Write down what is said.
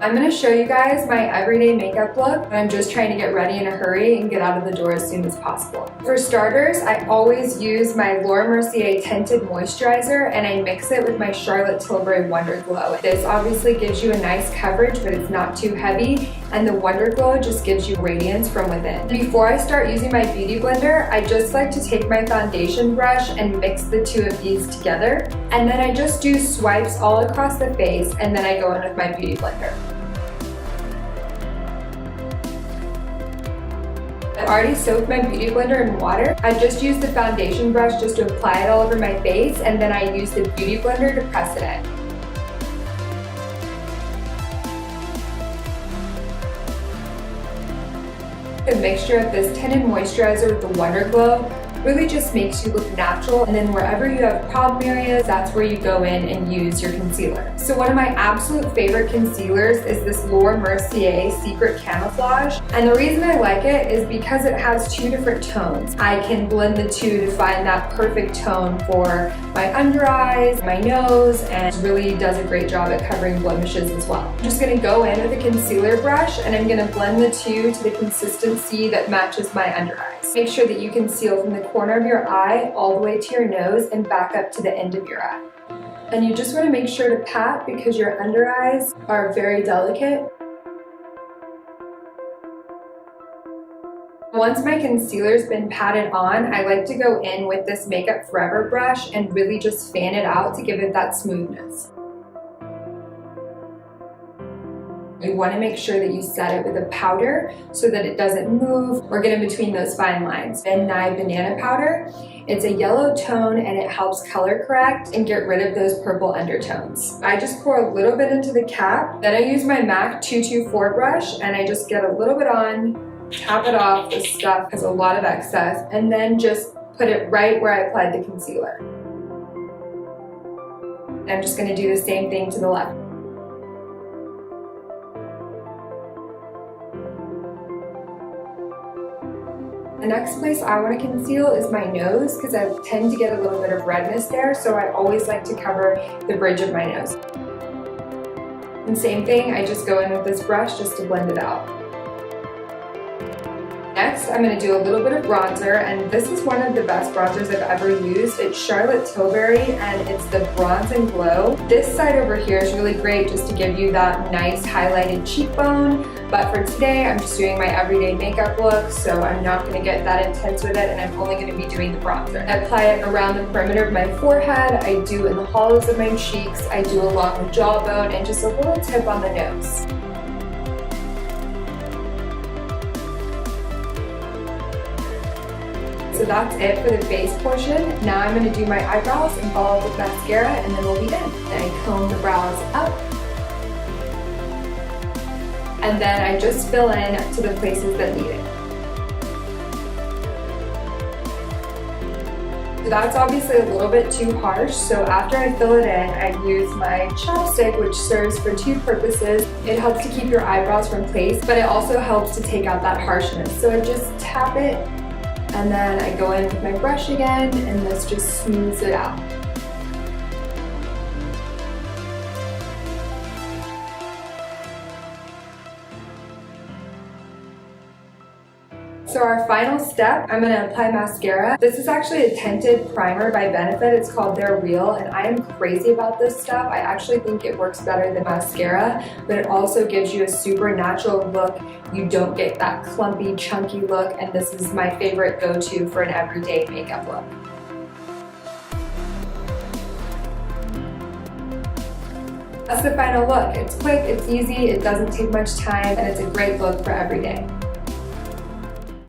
I'm going to show you guys my everyday makeup look. I'm just trying to get ready in a hurry and get out of the door as soon as possible. For starters, I always use my Laura Mercier Tinted Moisturizer and I mix it with my Charlotte Tilbury Wonder Glow. This obviously gives you a nice coverage, but it's not too heavy, and the Wonder Glow just gives you radiance from within. Before I start using my beauty blender, I just like to take my foundation brush and mix the two of these together, and then I just do swipes all across the face, and then I go in with my beauty blender. I've already soaked my beauty blender in water. I just used the foundation brush just to apply it all over my face, and then I use the beauty blender to press it in. The mixture of this tinted moisturizer with the Wonder Glow really just makes you look natural, and then wherever you have problem areas, that's where you go in and use your concealer. So one of my absolute favorite concealers is this Laura Mercier Secret Camouflage, and the reason I like it is because it has two different tones. I can blend the two to find that perfect tone for my under eyes, my nose, and really does a great job at covering blemishes as well. I'm just gonna go in with a concealer brush and I'm gonna blend the two to the consistency that matches my under eyes. Make sure that you conceal from the corner of your eye all the way to your nose and back up to the end of your eye. And you just want to make sure to pat because your under eyes are very delicate. Once my concealer's been patted on, I like to go in with this Makeup Forever brush and really just fan it out to give it that smoothness. You want to make sure that you set it with a powder so that it doesn't move or get in between those fine lines. Van Nye Banana Powder. It's a yellow tone and it helps color correct and get rid of those purple undertones. I just pour a little bit into the cap. Then I use my MAC 224 brush and I just get a little bit on, tap it off. This stuff has a lot of excess, and then just put it right where I applied the concealer. I'm just going to do the same thing to the left. The next place I want to conceal is my nose because I tend to get a little bit of redness there, so I always like to cover the bridge of my nose. And same thing, I just go in with this brush just to blend it out. Next, I'm going to do a little bit of bronzer, and this is one of the best bronzers I've ever used. It's Charlotte Tilbury, and it's the Bronze and Glow. This side over here is really great just to give you that nice highlighted cheekbone, but for today, I'm just doing my everyday makeup look, so I'm not going to get that intense with it, and I'm only going to be doing the bronzer. I apply it around the perimeter of my forehead, I do in the hollows of my cheeks, I do along the jawbone, and just a little tip on the nose. So that's it for the base portion. Now I'm going to do my eyebrows and follow up with mascara, and then we'll be done. Then I comb the brows up. And then I just fill in to the places that need it. So that's obviously a little bit too harsh, so after I fill it in, I use my chopstick, which serves for two purposes. It helps to keep your eyebrows from place, but it also helps to take out that harshness. So I just tap it, and then I go in with my brush again, and this just smooths it out. So our final step, I'm going to apply mascara. This is actually a tinted primer by Benefit. It's called They're Real, and I am crazy about this stuff. I actually think it works better than mascara, but it also gives you a super natural look. You don't get that clumpy, chunky look, and this is my favorite go-to for an everyday makeup look. That's the final look. It's quick, it's easy, it doesn't take much time, and it's a great look for every day.